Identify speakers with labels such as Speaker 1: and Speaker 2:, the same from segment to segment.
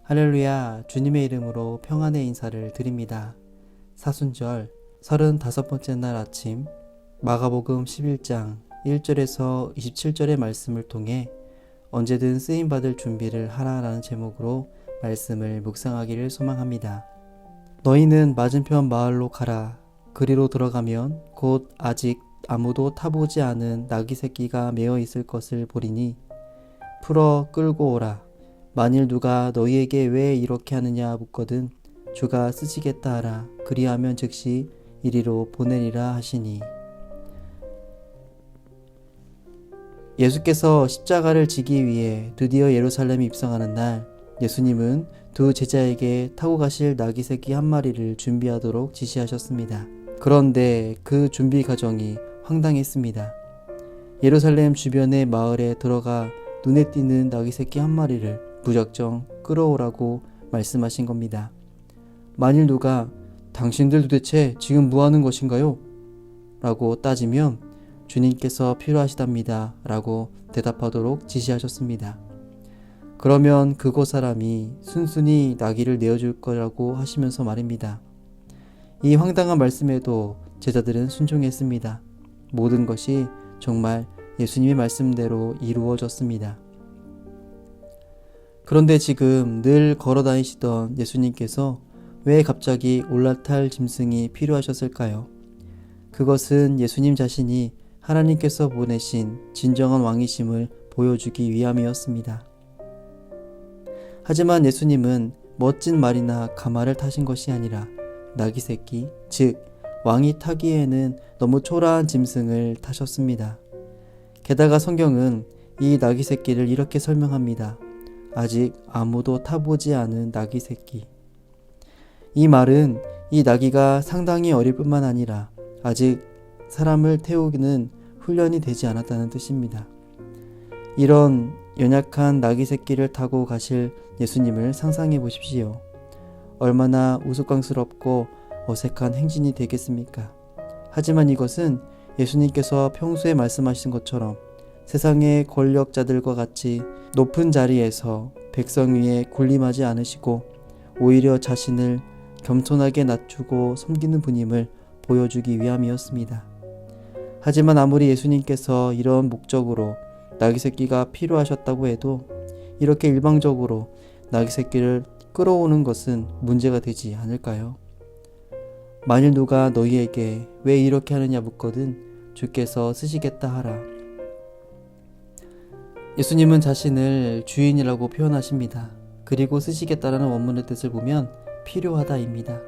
Speaker 1: 할렐루야, 주님의 이름으로 평안의 인사를 드립니다. 사순절 35번째 날 아침, 마가복음 11장 1절에서 27절의 말씀을 통해 언제든 쓰임받을 준비를 하라라는 제목으로 말씀을 묵상하기를 소망합니다. 너희는 맞은편 마을로 가라. 그리로 들어가면 곧 아직 아무도 타보지 않은 나귀 새끼가 매어 있을 것을 보리니 풀어 끌고 오라. 만일 누가 너희에게 왜 이렇게 하느냐 묻거든 주가 쓰시겠다 하라. 그리하면 즉시 이리로 보내리라 하시니. 예수께서 십자가를 지기 위해 드디어 예루살렘에 입성하는 날, 예수님은 두 제자에게 타고 가실 나귀 새끼 한 마리를 준비하도록 지시하셨습니다. 그런데 그 준비 과정이 황당했습니다. 예루살렘 주변의 마을에 들어가 눈에 띄는 나귀 새끼 한 마리를 무작정 끌어오라고 말씀하신 겁니다. 만일 누가 당신들 도대체 지금 뭐하는 것인가요? 라고 따지면 주님께서 필요하시답니다 라고 대답하도록 지시하셨습니다. 그러면 그곳 사람이 순순히 나귀를 내어줄 거라고 하시면서 말입니다. 이 황당한 말씀에도 제자들은 순종했습니다. 모든 것이 정말 예수님의 말씀대로 이루어졌습니다. 그런데 지금 늘 걸어 다니시던 예수님께서 왜 갑자기 올라탈 짐승이 필요하셨을까요? 그것은 예수님 자신이 하나님께서 보내신 진정한 왕이심을 보여주기 위함이었습니다. 하지만 예수님은 멋진 말이나 가마를 타신 것이 아니라 나귀 새끼, 즉 왕이 타기에는 너무 초라한 짐승을 타셨습니다. 게다가 성경은 이 나귀 새끼를 이렇게 설명합니다. 아직 아무도 타보지 않은 나귀 새끼. 이 말은 이 나귀가 상당히 어릴 뿐만 아니라 아직 사람을 태우기는 훈련이 되지 않았다는 뜻입니다. 이런 연약한 나귀 새끼를 타고 가실 예수님을 상상해 보십시오. 얼마나 우스꽝스럽고 어색한 행진이 되겠습니까? 하지만 이것은 예수님께서 평소에 말씀하신 것처럼 세상의 권력자들과 같이 높은 자리에서 백성 위에 군림하지 않으시고 오히려 자신을 겸손하게 낮추고 섬기는 분임을 보여주기 위함이었습니다. 하지만 아무리 예수님께서 이런 목적으로 나귀 새끼가 필요하셨다고 해도 이렇게 일방적으로 나귀 새끼를 끌어오는 것은 문제가 되지 않을까요? 만일 누가 너희에게 왜 이렇게 하느냐 묻거든 주께서 쓰시겠다 하라. 예수님은 자신을 주인이라고 표현하십니다. 그리고 쓰시겠다라는 원문의 뜻을 보면 필요하다입니다.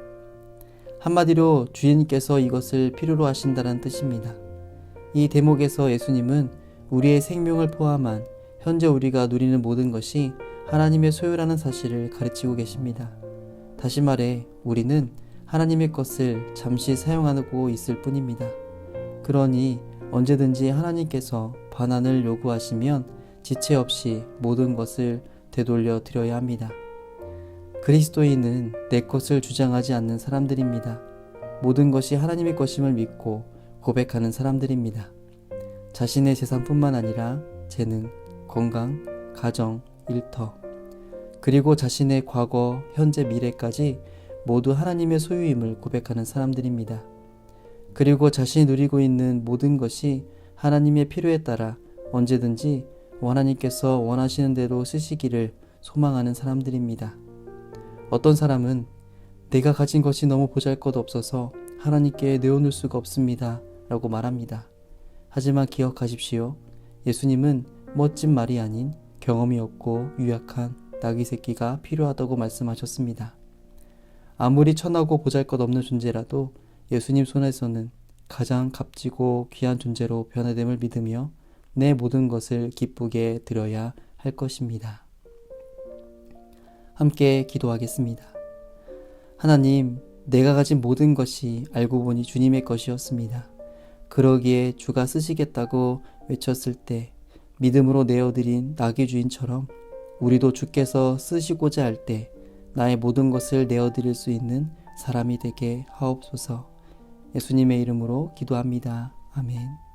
Speaker 1: 한마디로 주인께서 이것을 필요로 하신다는 뜻입니다. 이 대목에서 예수님은 우리의 생명을 포함한 현재 우리가 누리는 모든 것이 하나님의 소유라는 사실을 가르치고 계십니다. 다시 말해 우리는 하나님의 것을 잠시 사용하고 있을 뿐입니다. 그러니 언제든지 하나님께서 반환을 요구하시면 지체 없이 모든 것을 되돌려 드려야 합니다. 그리스도인은 내 것을 주장하지 않는 사람들입니다. 모든 것이 하나님의 것임을 믿고 고백하는 사람들입니다. 자신의 재산뿐만 아니라 재능, 건강, 가정, 일터, 그리고 자신의 과거, 현재, 미래까지 모두 하나님의 소유임을 고백하는 사람들입니다. 그리고 자신이 누리고 있는 모든 것이 하나님의 필요에 따라 언제든지 하나님께서 원하시는 대로 쓰시기를 소망하는 사람들입니다. 어떤 사람은 내가 가진 것이 너무 보잘것없어서 하나님께 내어놓을 수가 없습니다 라고 말합니다. 하지만 기억하십시오. 예수님은 멋진 말이 아닌 경험이 없고 유약한 나귀 새끼가 필요하다고 말씀하셨습니다. 아무리 천하고 보잘것없는 존재라도 예수님 손에서는 가장 값지고 귀한 존재로 변화됨을 믿으며 내 모든 것을 기쁘게 드려야 할 것입니다. 함께 기도하겠습니다. 하나님, 내가 가진 모든 것이 알고 보니 주님의 것이었습니다. 그러기에 주가 쓰시겠다고 외쳤을 때 믿음으로 내어드린 나귀 주인처럼 우리도 주께서 쓰시고자 할 때 나의 모든 것을 내어드릴 수 있는 사람이 되게 하옵소서. 예수님의 이름으로 기도합니다. 아멘.